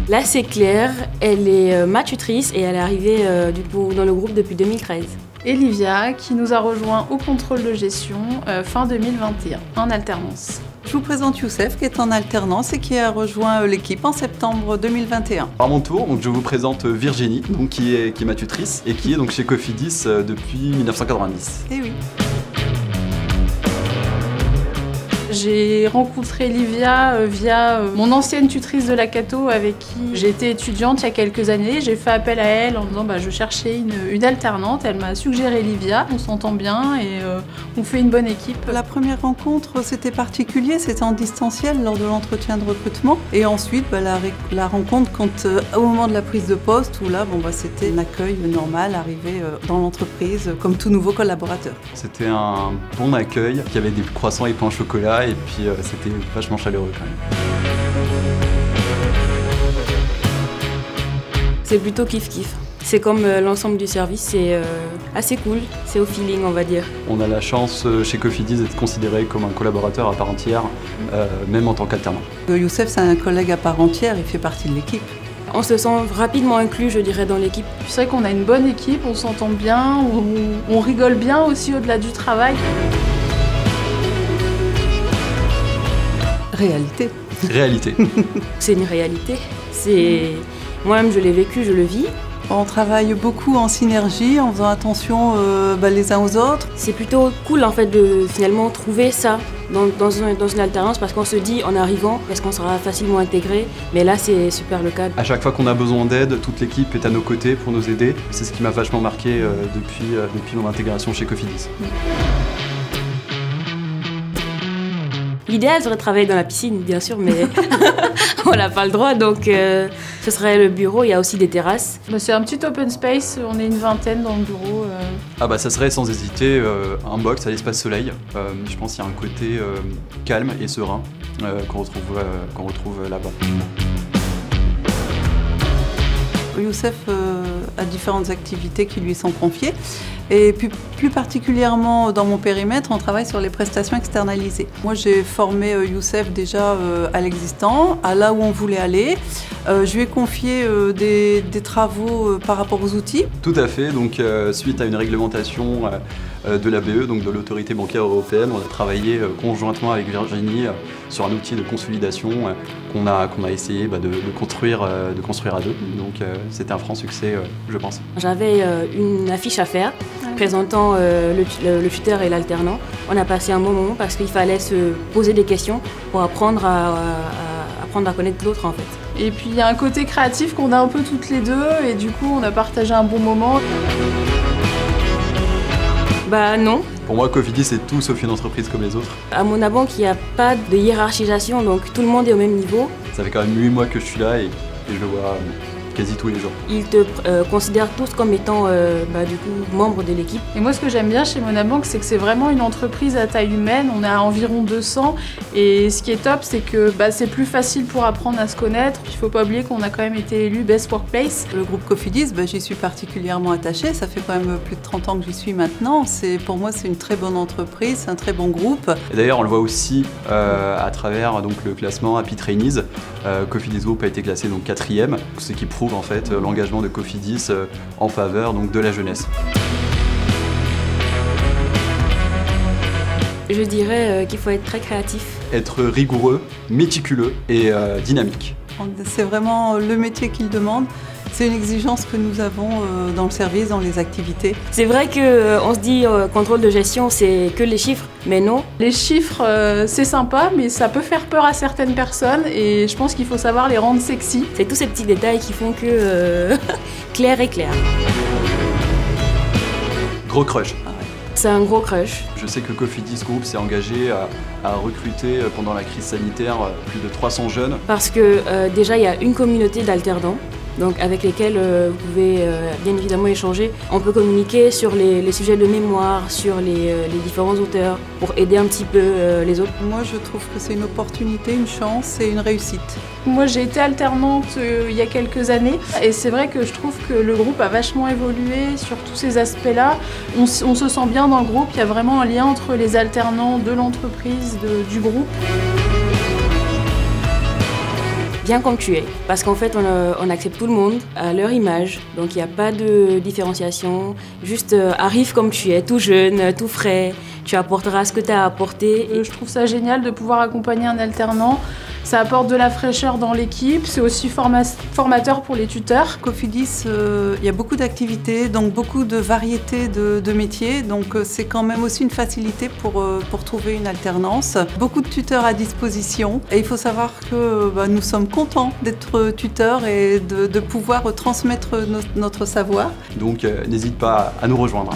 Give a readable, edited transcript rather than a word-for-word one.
Là, c'est Claire, elle est ma tutrice et elle est arrivée du coup dans le groupe depuis 2013. Et Livia, qui nous a rejoint au contrôle de gestion fin 2021, en alternance. Je vous présente Youssef, qui est en alternance et qui a rejoint l'équipe en septembre 2021. À mon tour, donc, je vous présente Virginie, donc, qui est ma tutrice et qui est donc, chez Cofidis depuis 1990. Eh oui. J'ai rencontré Livia via mon ancienne tutrice de la Cato avec qui j'étais étudiante il y a quelques années. J'ai fait appel à elle en disant je cherchais une alternante. Elle m'a suggéré Livia. On s'entend bien et on fait une bonne équipe. La première rencontre, c'était particulier, c'était en distanciel lors de l'entretien de recrutement. Et ensuite, la rencontre au moment de la prise de poste, où là, c'était un accueil normal, arrivé dans l'entreprise comme tout nouveau collaborateur. C'était un bon accueil, il y avait des croissants et pain au chocolat. Et puis c'était vachement chaleureux quand même. C'est plutôt kiff-kiff. C'est comme l'ensemble du service, c'est assez cool, c'est au feeling on va dire. On a la chance chez Cofidis d'être considéré comme un collaborateur à part entière, même en tant qu'alternant. Youssef, c'est un collègue à part entière, il fait partie de l'équipe. On se sent rapidement inclus, je dirais, dans l'équipe. C'est vrai qu'on a une bonne équipe, on s'entend bien, on rigole bien aussi au-delà du travail. Réalité. Réalité. C'est une réalité. Moi-même, je l'ai vécu, je le vis. On travaille beaucoup en synergie, en faisant attention les uns aux autres. C'est plutôt cool en fait de finalement trouver ça dans une alternance parce qu'on se dit en arrivant, est-ce qu'on sera facilement intégré? Mais là, c'est super le cas. À chaque fois qu'on a besoin d'aide, toute l'équipe est à nos côtés pour nous aider. C'est ce qui m'a vachement marqué depuis mon intégration chez Cofidis. L'idéal serait de travailler dans la piscine, bien sûr, mais on n'a pas le droit, donc ce serait le bureau, il y a aussi des terrasses. C'est un petit open space, on est une vingtaine dans le bureau. Ça serait sans hésiter un box à l'espace soleil. Je pense qu'il y a un côté calme et serein qu'on retrouve là-bas. Youssef a différentes activités qui lui sont confiées et plus particulièrement dans mon périmètre, on travaille sur les prestations externalisées. Moi j'ai formé Youssef déjà à l'existant, à là où on voulait aller. Je lui ai confié des travaux par rapport aux outils. Tout à fait, donc suite à une réglementation de l'ABE, donc de l'Autorité bancaire européenne, on a travaillé conjointement avec Virginie sur un outil de consolidation qu'on a essayé de construire à deux. Donc c'était un franc succès, je pense. J'avais une affiche à faire présentant le tuteur et l'alternant. On a passé un bon moment parce qu'il fallait se poser des questions pour apprendre à connaître l'autre en fait. Et puis il y a un côté créatif qu'on a un peu toutes les deux et du coup on a partagé un bon moment. Non. Pour moi, Cofidis, c'est tout sauf une entreprise comme les autres. À Monabank, il n'y a pas de hiérarchisation, donc tout le monde est au même niveau. Ça fait quand même 8 mois que je suis là et je le vois quasi tous les jours. Ils te considèrent tous comme étant du coup membres de l'équipe. Et moi ce que j'aime bien chez Monabank, c'est que c'est vraiment une entreprise à taille humaine, on est à environ 200 et ce qui est top c'est que c'est plus facile pour apprendre à se connaître. Il ne faut pas oublier qu'on a quand même été élu Best Workplace. Le groupe Cofidis, j'y suis particulièrement attachée, ça fait quand même plus de 30 ans que j'y suis maintenant. Pour moi c'est une très bonne entreprise, c'est un très bon groupe. Et d'ailleurs on le voit aussi à travers le classement Happy Trainees. Cofidis Group a été classé 4e, ce qui prouve en fait l'engagement de Cofidis en faveur de la jeunesse. Je dirais qu'il faut être très créatif. Être rigoureux, méticuleux et dynamique. C'est vraiment le métier qu'il demande. C'est une exigence que nous avons dans le service, dans les activités. C'est vrai qu'on se dit contrôle de gestion, c'est que les chiffres, mais non. Les chiffres, c'est sympa, mais ça peut faire peur à certaines personnes et je pense qu'il faut savoir les rendre sexy. C'est tous ces petits détails qui font que Claire est Claire. Gros crush. C'est un gros crush. Je sais que Cofidis Group s'est engagé à recruter pendant la crise sanitaire plus de 300 jeunes. Parce que déjà, il y a une communauté d'alternants avec lesquels vous pouvez bien évidemment échanger. On peut communiquer sur les sujets de mémoire, sur les différents auteurs, pour aider un petit peu les autres. Moi, je trouve que c'est une opportunité, une chance et une réussite. Moi, j'ai été alternante il y a quelques années et c'est vrai que je trouve que le groupe a vachement évolué sur tous ces aspects-là. On se sent bien dans le groupe, il y a vraiment un lien entre les alternants de l'entreprise, du groupe. viens comme tu es. Parce qu'en fait, on accepte tout le monde à leur image. Donc il n'y a pas de différenciation. Juste arrive comme tu es, tout jeune, tout frais. Tu apporteras ce que tu as apporté. Je trouve ça génial de pouvoir accompagner un alternant. Ça apporte de la fraîcheur dans l'équipe, c'est aussi formateur pour les tuteurs. Cofidis, il y a beaucoup d'activités, donc beaucoup de variétés de métiers, donc c'est quand même aussi une facilité pour trouver une alternance. Beaucoup de tuteurs à disposition et il faut savoir que nous sommes contents d'être tuteurs et de pouvoir transmettre notre savoir. Donc n'hésite pas à nous rejoindre.